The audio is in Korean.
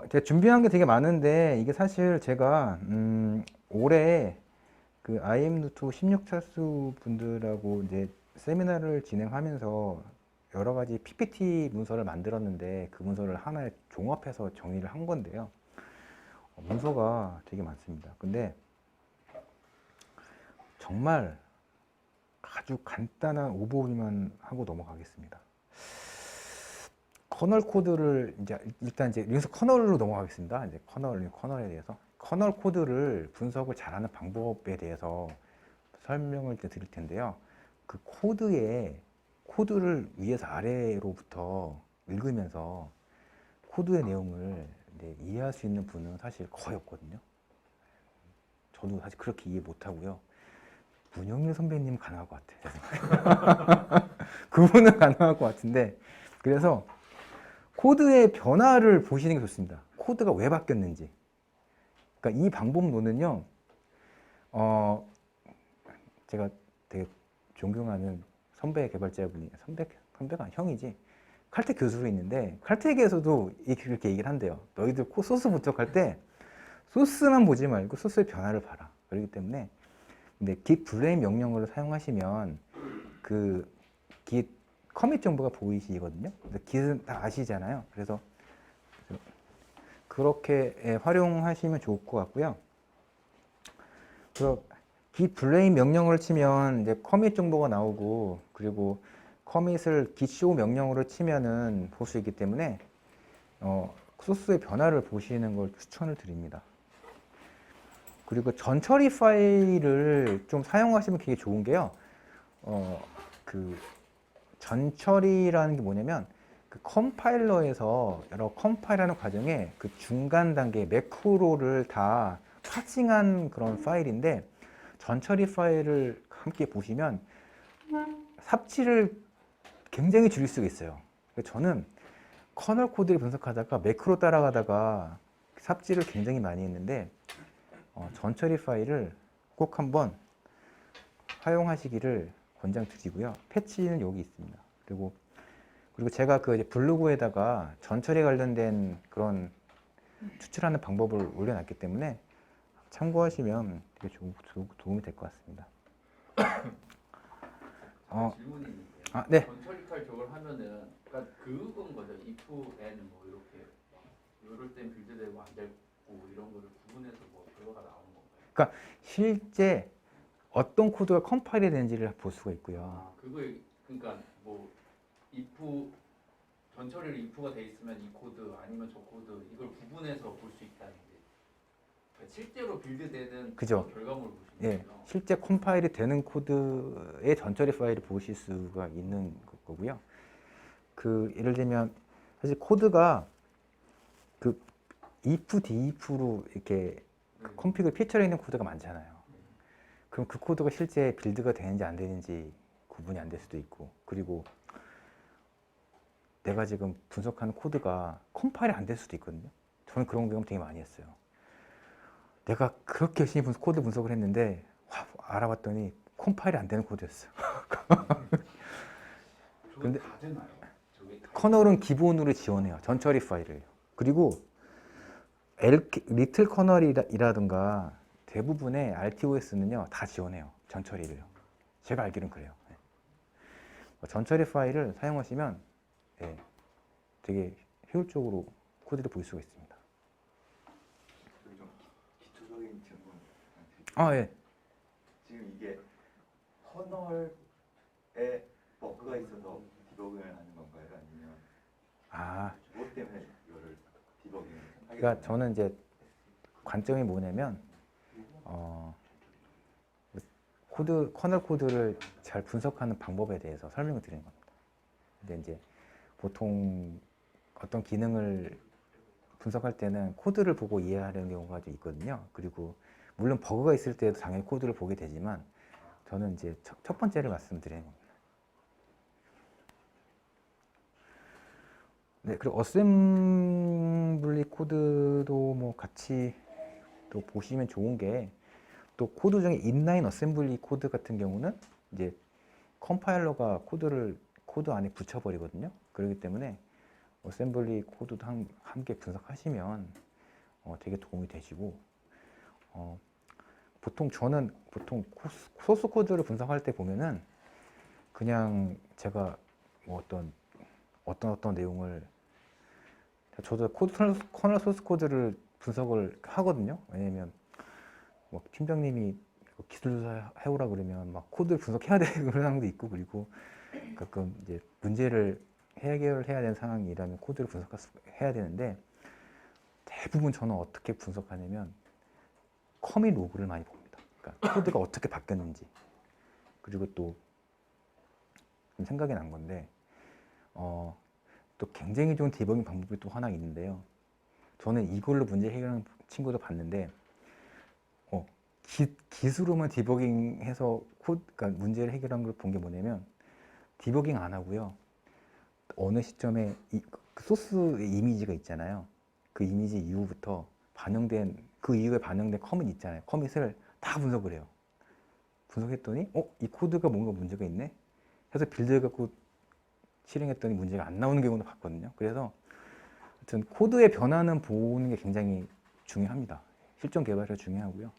제가 준비한 게 되게 많은데 이게 사실 제가 올해 그 IM노트 16차수 분들하고 이제 세미나를 진행하면서 여러 가지 PPT 문서를 만들었는데 그 문서를 하나에 종합해서 정리를 한 건데요. 문서가 되게 많습니다. 근데 정말 아주 간단한 오버뷰만 하고 넘어가겠습니다. 커널 코드를 이제 일단 이제 여기서 커널로 넘어가겠습니다. 이제 커널에 대해서 커널 코드를 분석을 잘하는 방법에 대해서 설명을 드릴 텐데요. 그 코드를 위에서 아래로부터 읽으면서 코드의 내용을 이제 이해할 수 있는 분은 사실 거의 없거든요. 저도 사실 그렇게 이해 못하고요. 문영일 선배님 가능할 것 같아요. 그분은 가능할 것 같은데 그래서 코드의 변화를 보시는 게 좋습니다. 코드가 왜 바뀌었는지. 그러니까 이 방법론은요, 제가 되게 존경하는 선배 개발자분이, 선배가 아니, 형이지. 칼텍 교수로 있는데, 칼텍에서도 이렇게 얘기를 한대요. 너희들 소스 분석할 때, 소스만 보지 말고 소스의 변화를 봐라. 그렇기 때문에, 근데 git 블레임 명령어를 사용하시면, 그 git 커밋 정보가 보이시거든요. git은 다 아시잖아요. 그래서 그렇게 활용하시면 좋을 것 같고요. 그래서 git 블레임 명령어를 치면 이제 커밋 정보가 나오고 그리고 커밋을 git show 명령어로 치면은 볼 수 있기 때문에 소스의 변화를 보시는 걸 추천을 드립니다. 그리고 전처리 파일을 좀 사용하시면 되게 좋은 게요. 그 전처리라는 게 뭐냐면 그 컴파일러에서 여러 컴파일하는 과정에 그 중간 단계 매크로를 다 파징한 그런 파일인데 전처리 파일을 함께 보시면 삽질을 굉장히 줄일 수가 있어요. 저는 커널 코드를 분석하다가 매크로 따라가다가 삽질을 굉장히 많이 했는데 전처리 파일을 꼭 한번 활용하시기를 권장드리고요. 패치는 여기 있습니다. 그리고 제가 그 블로그에다가 전철에 관련된 그런 추출하는 방법을 올려놨기 때문에 참고하시면 되게 도움이 될 것 같습니다. 질문이 있는데요. 네. 전처리 파일 저걸 하면은 그러니까 그건 거죠. if, and 뭐 이렇게 이럴 땐 빌드되고 안 되고 이런 거를 구분해서 뭐 결과가 나오는 건가요? 그러니까 실제 어떤 코드가 컴파일이 되는지를 볼 수가 있고요. 그거에 그러니까 뭐 if 전처리를 if가 돼 있으면 이 코드 아니면 저 코드 이걸 구분해서 볼 수 있다는 게 그러니까 실제로 빌드되는 그죠? 결과물을 보시는 거죠. 실제 컴파일이 되는 코드의 전처리 파일을 보실 수가 있는 거고요. 그 예를 들면 사실 코드가 그 if, def로 이렇게 컴피그 피처링 있는 코드가 많잖아요. 그럼 그 코드가 실제 빌드가 되는지 안 되는지 구분이 안 될 수도 있고 그리고 내가 지금 분석하는 코드가 컴파일이 안 될 수도 있거든요. 저는 그런 경험 되게 많이 했어요. 내가 그렇게 열심히 코드 분석을 했는데 알아봤더니 컴파일이 안 되는 코드였어요. 근데 다 되나요? 커널은 기본으로 지원해요. 전처리 파일을. 그리고 리틀 커널이라든가 대부분의 RTOS는요 다 지원해요. 전처리를요. 제가 알기로는 그래요. 전처리 파일을 사용하시면 되게 효율적으로 코드를 볼 수가 있습니다. 좀 기초적인 질문. 예. 지금 이게 커널에 버그가 있어서 디버깅을 하는 건가요? 아니면 무엇 때문에 이거를 디버깅을 하게 그러니까 되나요? 저는 이제 관점이 뭐냐면 커널 코드를 잘 분석하는 방법에 대해서 설명을 드리는 겁니다. 근데 이제 보통 어떤 기능을 분석할 때는 코드를 보고 이해하려는 경우가 좀 있거든요. 그리고 물론 버그가 있을 때도 당연히 코드를 보게 되지만 저는 이제 첫 번째를 말씀드리는 겁니다. 네, 그리고 어셈블리 코드도 뭐 같이 또 보시면 좋은 게 또 코드 중에 인라인 어셈블리 코드 같은 경우는 이제 컴파일러가 코드 안에 붙여버리거든요. 그렇기 때문에 어셈블리 코드도 함께 분석하시면 되게 도움이 되시고 저는 보통 소스 코드를 분석할 때 보면은 그냥 제가 뭐 어떤 내용을 저도 커널 소스 코드를 분석을 하거든요. 왜냐면 뭐 팀장님이 기술조사 해오라 그러면 막 코드를 분석해야 되는 그런 상황도 있고, 그리고 가끔 이제 문제를 해결해야 되는 상황이라면 코드를 분석해야 되는데, 대부분 저는 어떻게 분석하냐면 커밋 로그를 많이 봅니다. 그러니까 코드가 어떻게 바뀌었는지. 그리고 또 생각이 난 건데 또 굉장히 좋은 디버깅 방법이 또 하나 있는데요. 저는 이걸로 문제 해결하는 친구도 봤는데 기수로만 디버깅해서 그러니까 문제를 해결한 걸 본 게 뭐냐면, 디버깅 안 하고요, 어느 시점에 그 소스 이미지가 있잖아요. 그 이미지 이후부터 그 이후에 반영된 커밋 있잖아요. 커밋을 다 분석을 해요. 분석했더니 이 코드가 뭔가 문제가 있네 해서 빌드해갖고 실행했더니 문제가 안 나오는 경우도 봤거든요. 그래서 하여튼 코드의 변화는 보는 게 굉장히 중요합니다. 실전 개발에 중요하고요.